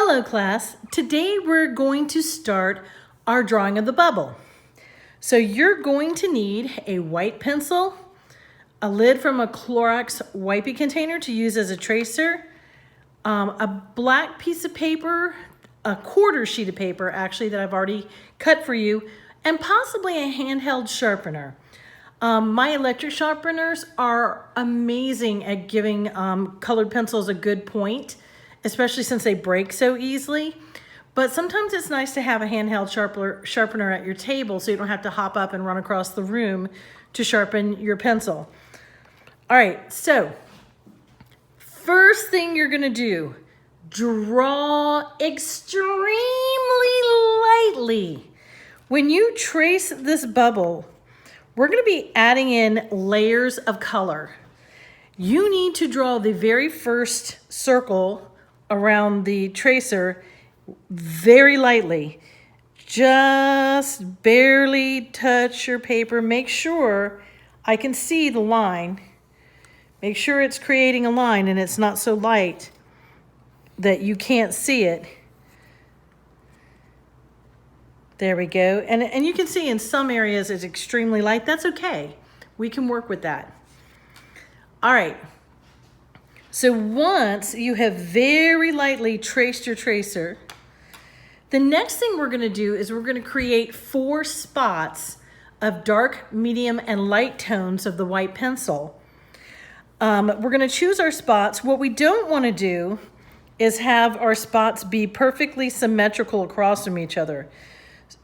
Hello class, today we're going to start our drawing of the bubble. So you're going to need a white pencil, a lid from a Clorox wipey container to use as a tracer, a black piece of paper, a quarter sheet of paper actually that I've already cut for you, and possibly a handheld sharpener. My electric sharpeners are amazing at giving colored pencils a good point, especially since they break so easily. But sometimes it's nice to have a handheld sharpener at your table so you don't have to hop up and run across the room to sharpen your pencil. All right, so first thing you're gonna do, draw extremely lightly. When you trace this bubble, we're gonna be adding in layers of color. You need to draw the very first circle around the tracer very lightly. Just barely touch your paper. Make sure I can see the line. Make sure it's creating a line and it's not so light that you can't see it. There we go. And you can see in some areas it's extremely light. That's okay. We can work with that. All right. So once you have very lightly traced your tracer, the next thing we're going to do is we're going to create 4 spots of dark, medium, and light tones of the white pencil. We're going to choose our spots. What we don't want to do is have our spots be perfectly symmetrical across from each other.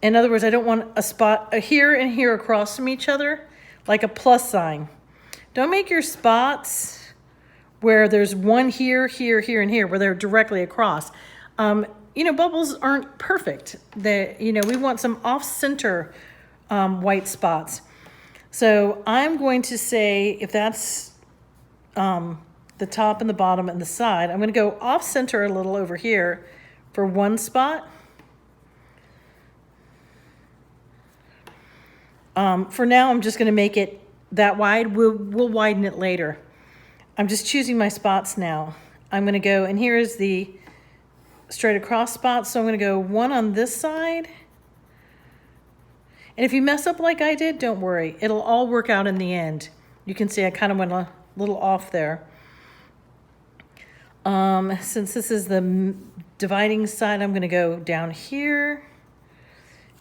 In other words, I don't want a spot here and here across from each other, like a plus sign. Don't make your spots where there's one here, here, here, and here, where they're directly across. Bubbles aren't perfect. We want some off-center white spots. So I'm going to say, if that's the top and the bottom and the side, I'm going to go off-center a little over here for one spot. For now, I'm just going to make it that wide. We'll widen it later. I'm just choosing my spots now. I'm going to go, and here is the straight across spot. So I'm going to go one on this side. And if you mess up like I did, don't worry. It'll all work out in the end. You can see I kind of went a little off there. Since this is the dividing side, I'm going to go down here.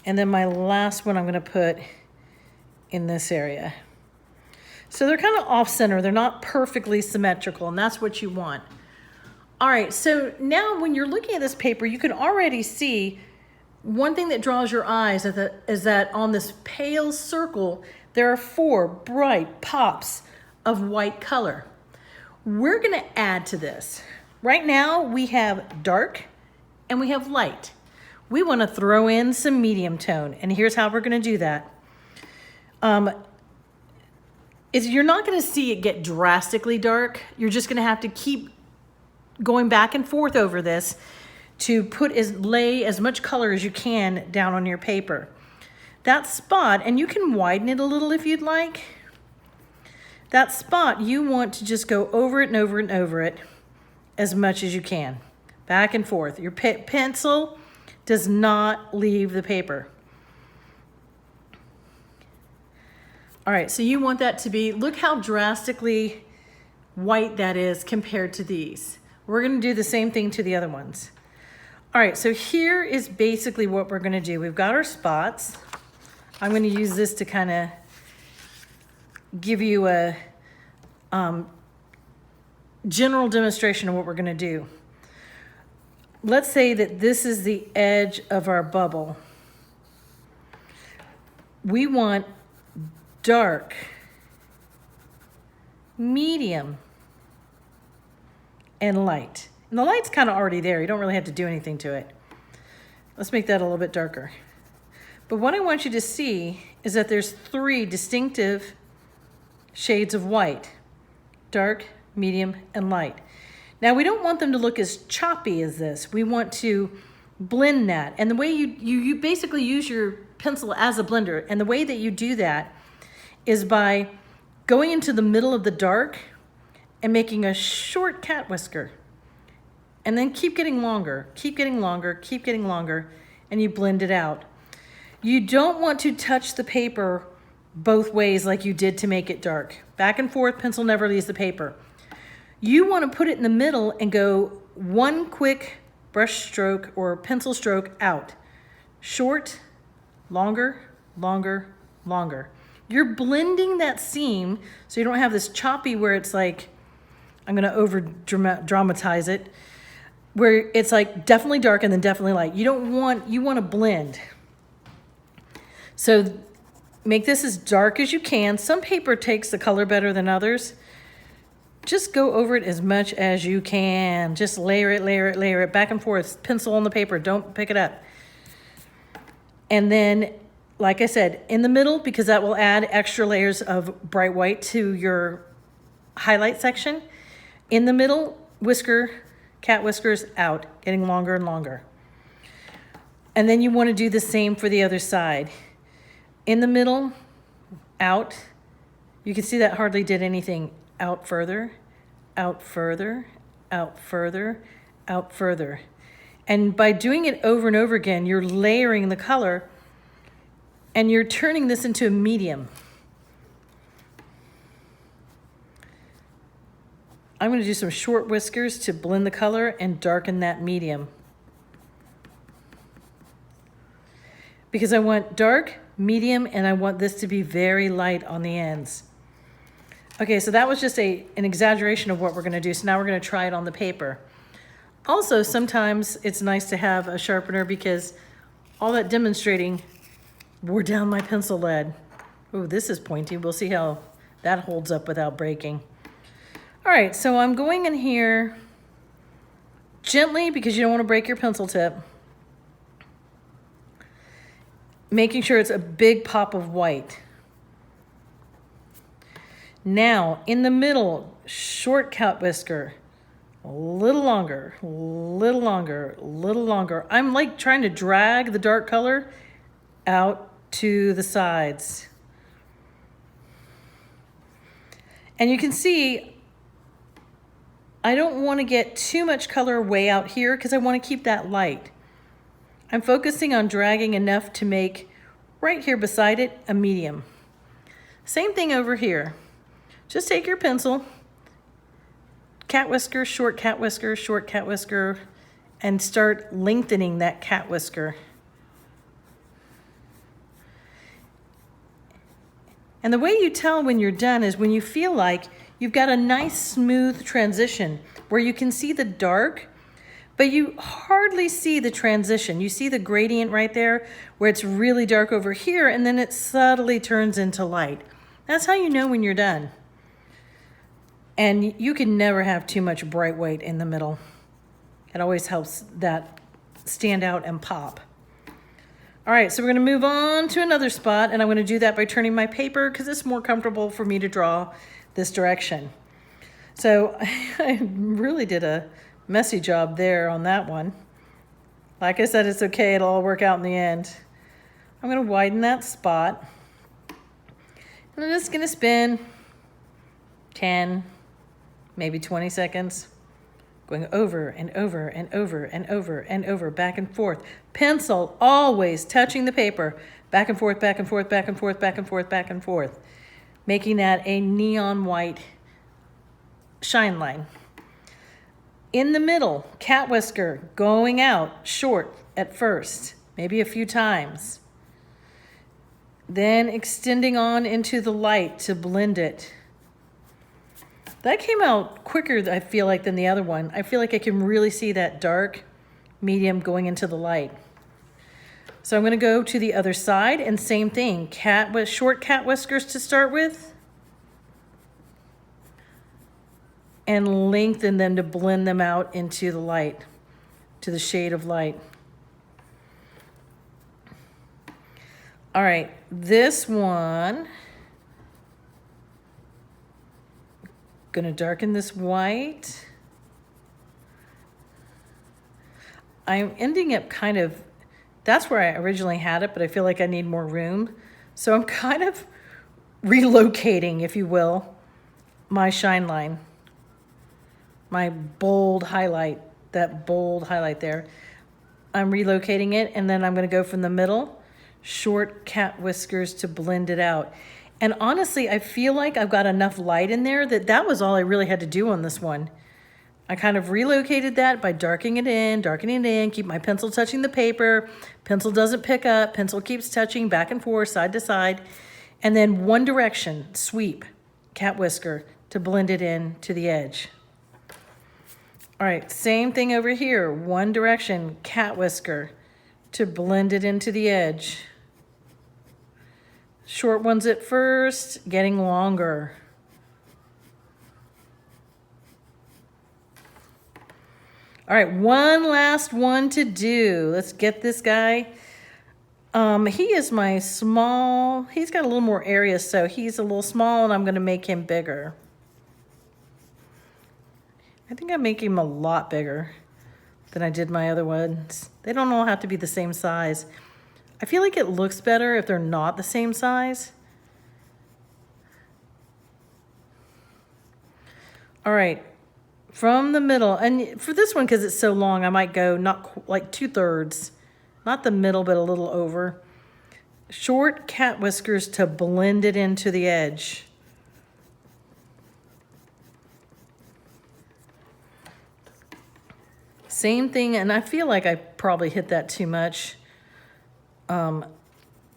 And then my last one I'm going to put in this area. So they're kind of off center. They're not perfectly symmetrical, and that's what you want. All right, so now when you're looking at this paper, you can already see one thing that draws your eyes is that on this pale circle, there are 4 bright pops of white color. We're gonna add to this. Right now, we have dark and we have light. We wanna throw in some medium tone, and here's how we're gonna do that. You're not going to see it get drastically dark. You're just going to have to keep going back and forth over this to lay as much color as you can down on your paper. That spot, and you can widen it a little if you'd like. That spot, you want to just go over it and over it and over it as much as you can. Back and forth. Your pencil does not leave the paper. All right, so you want that to be, look how drastically white that is compared to these. We're gonna do the same thing to the other ones. All right, so here is basically what we're gonna do. We've got our spots. I'm gonna use this to kind of give you a general demonstration of what we're gonna do. Let's say that this is the edge of our bubble. We want dark, medium, and light. And the light's kind of already there. You don't really have to do anything to it. Let's make that a little bit darker. But what I want you to see is that there's 3 distinctive shades of white: dark, medium, and light. Now, we don't want them to look as choppy as this. We want to blend that. And the way you basically use your pencil as a blender, and the way that you do that is by going into the middle of the dark and making a short cat whisker. And then keep getting longer, keep getting longer, keep getting longer, and you blend it out. You don't want to touch the paper both ways like you did to make it dark. Back and forth, pencil never leaves the paper. You want to put it in the middle and go one quick brush stroke or pencil stroke out. Short, longer, longer, longer. You're blending that seam so you don't have this choppy where it's like, I'm going to over dramatize it, where it's like definitely dark and then definitely light. You want to blend. So make this as dark as you can. Some paper takes the color better than others. Just go over it as much as you can. Just layer it, layer it, layer it, back and forth. Pencil on the paper, don't pick it up. And then, like I said, in the middle, because that will add extra layers of bright white to your highlight section. In the middle, whisker, cat whiskers out, getting longer and longer. And then you want to do the same for the other side. In the middle, out. You can see that hardly did anything. Out further, out further, out further, out further. And by doing it over and over again, you're layering the color and you're turning this into a medium. I'm going to do some short whiskers to blend the color and darken that medium. Because I want dark, medium, and I want this to be very light on the ends. Okay, so that was just an exaggeration of what we're going to do. So now we're going to try it on the paper. Also, sometimes it's nice to have a sharpener because all that demonstrating wore down my pencil lead. Oh, this is pointy. We'll see how that holds up without breaking. All right, so I'm going in here gently because you don't want to break your pencil tip. Making sure it's a big pop of white. Now, in the middle, short cat whisker, a little longer, little longer, little longer. I'm like trying to drag the dark color out to the sides. And you can see, I don't want to get too much color way out here because I want to keep that light. I'm focusing on dragging enough to make right here beside it a medium. Same thing over here. Just take your pencil, cat whisker, short cat whisker, short cat whisker, and start lengthening that cat whisker. And the way you tell when you're done is when you feel like you've got a nice smooth transition where you can see the dark, but you hardly see the transition. You see the gradient right there where it's really dark over here and then it subtly turns into light. That's how you know when you're done. And you can never have too much bright white in the middle. It always helps that stand out and pop. All right, so we're gonna move on to another spot, and I'm gonna do that by turning my paper because it's more comfortable for me to draw this direction. So I really did a messy job there on that one. Like I said, it's okay, it'll all work out in the end. I'm gonna widen that spot. And I'm just gonna spin 10, maybe 20 seconds, going over and over and over and over and over, back and forth. Pencil always touching the paper, back and forth, back and forth, back and forth, back and forth, back and forth, making that a neon white shine line. In the middle, cat whisker going out short at first, maybe a few times. Then extending on into the light to blend it. That came out quicker, I feel like, than the other one. I feel like I can really see that dark medium going into the light. So I'm going to go to the other side and same thing. Short cat whiskers to start with. And lengthen them to blend them out into the light, to the shade of light. All right, this one. Gonna darken this white. I'm ending up kind of, that's where I originally had it, but I feel like I need more room. So I'm kind of relocating, if you will, my shine line, my bold highlight that bold highlight there. I'm relocating it, and then I'm gonna go from the middle, short cat whiskers to blend it out. And honestly, I feel like I've got enough light in there that was all I really had to do on this one. I kind of relocated that by darkening it in, keep my pencil touching the paper. Pencil doesn't pick up, pencil keeps touching back and forth, side to side. And then one direction, sweep, cat whisker to blend it in to the edge. All right, same thing over here. One direction, cat whisker to blend it into the edge. Short ones at first, getting longer. All right, one last one to do. Let's get this guy. He is my small, he's got a little more area, so he's a little small, and I'm gonna make him bigger. I think I make him a lot bigger than I did my other ones. They don't all have to be the same size. I feel like it looks better if they're not the same size. All right, from the middle, and for this one, because it's so long, I might go not like 2/3, not the middle, but a little over. Short cat whiskers to blend it into the edge. Same thing, and I feel like I probably hit that too much.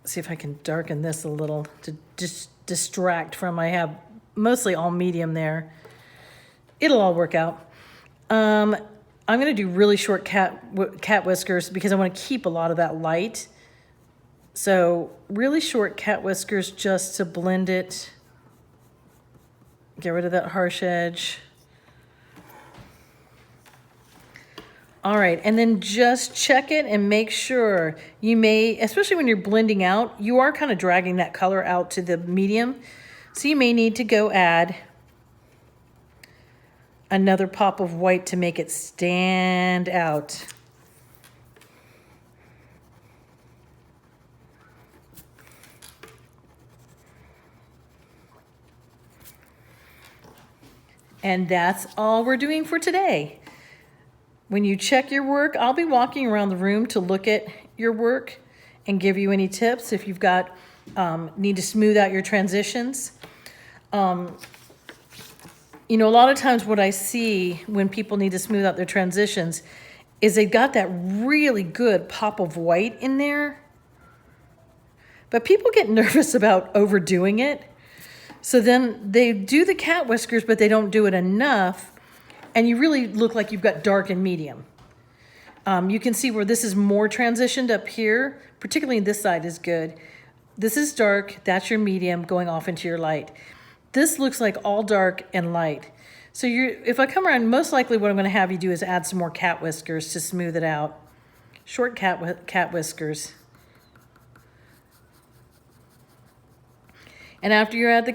See if I can darken this a little to just distract from, I have mostly all medium there. It'll all work out. I'm gonna do really short cat whiskers because I wanna keep a lot of that light. So really short cat whiskers just to blend it. Get rid of that harsh edge. All right, and then just check it and make sure you may, especially when you're blending out, you are kind of dragging that color out to the medium. So you may need to go add another pop of white to make it stand out. And that's all we're doing for today. When you check your work, I'll be walking around the room to look at your work and give you any tips if you've got, need to smooth out your transitions. You know, a lot of times what I see when people need to smooth out their transitions is they've got that really good pop of white in there. But people get nervous about overdoing it. So then they do the cat whiskers, but they don't do it enough. And you really look like you've got dark and medium. You can see where this is more transitioned up here, particularly this side is good. This is dark, that's your medium going off into your light. This looks like all dark and light. So if I come around, most likely what I'm gonna have you do is add some more cat whiskers to smooth it out. Short cat whiskers. And after you add the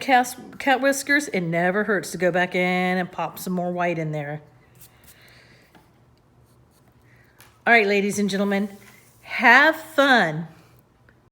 cat whiskers, it never hurts to go back in and pop some more white in there. All right, ladies and gentlemen, have fun.